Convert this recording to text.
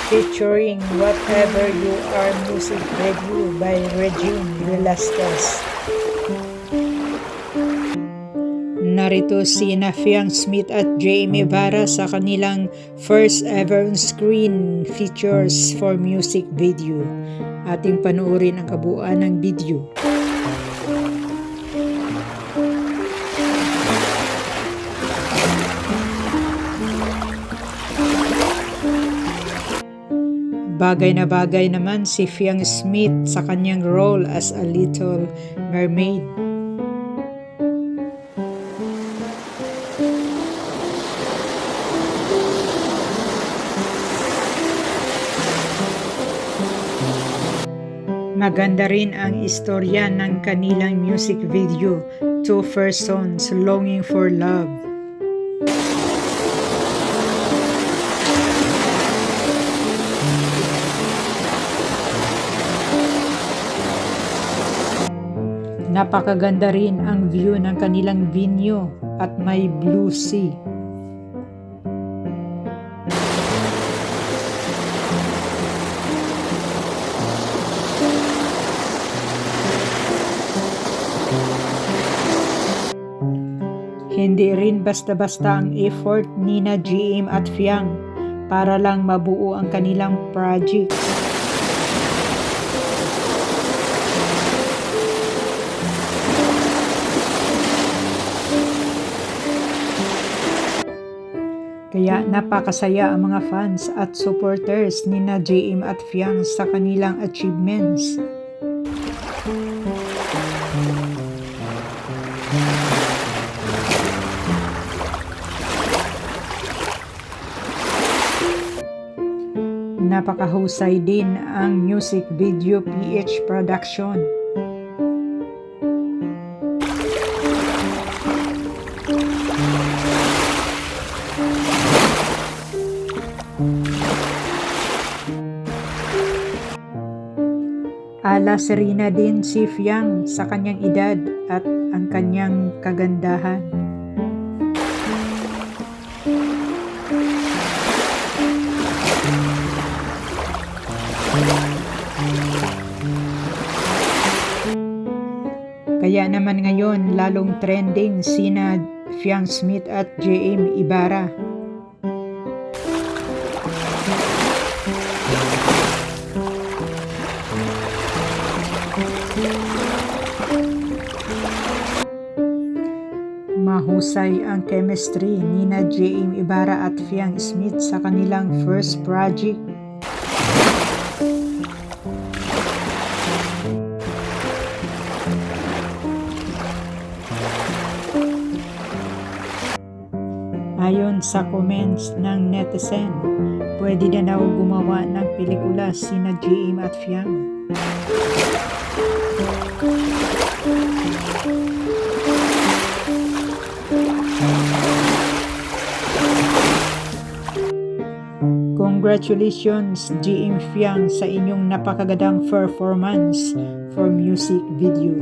featuring Whatever You Are music video by Regine Velasquez. Narito sina Fiang Smith at JM Ibarra sa kanilang first ever on-screen features for music video. Ating panoorin ang kabuuan ng video. Bagay na bagay naman si Fiang Smith sa kanyang role as a Little Mermaid. Maganda rin ang istorya ng kanilang music video, Two Persons Longing for Love. Napakaganda rin ang view ng kanilang venue at may blue sea. Hindi rin basta-basta ang effort nina JM at Fiang para lang mabuo ang kanilang project. Kaya napakasaya ang mga fans at supporters nina JM at Fiang sa kanilang achievements. Napakahusay din ang music video PH production. Ala Serena din si Fiang sa kanyang edad at ang kanyang kagandahan. Kaya naman ngayon lalong trending sina Fiang Smith at JM Ibarra. Mahusay ang chemistry nina JM Ibarra at Fiang Smith sa kanilang first project. Ayon sa comments ng netizen, pwede na daw gumawa ng pelikula sina JM at Fiang. Congratulations JM Fiang sa inyong napakagandang performance for music video.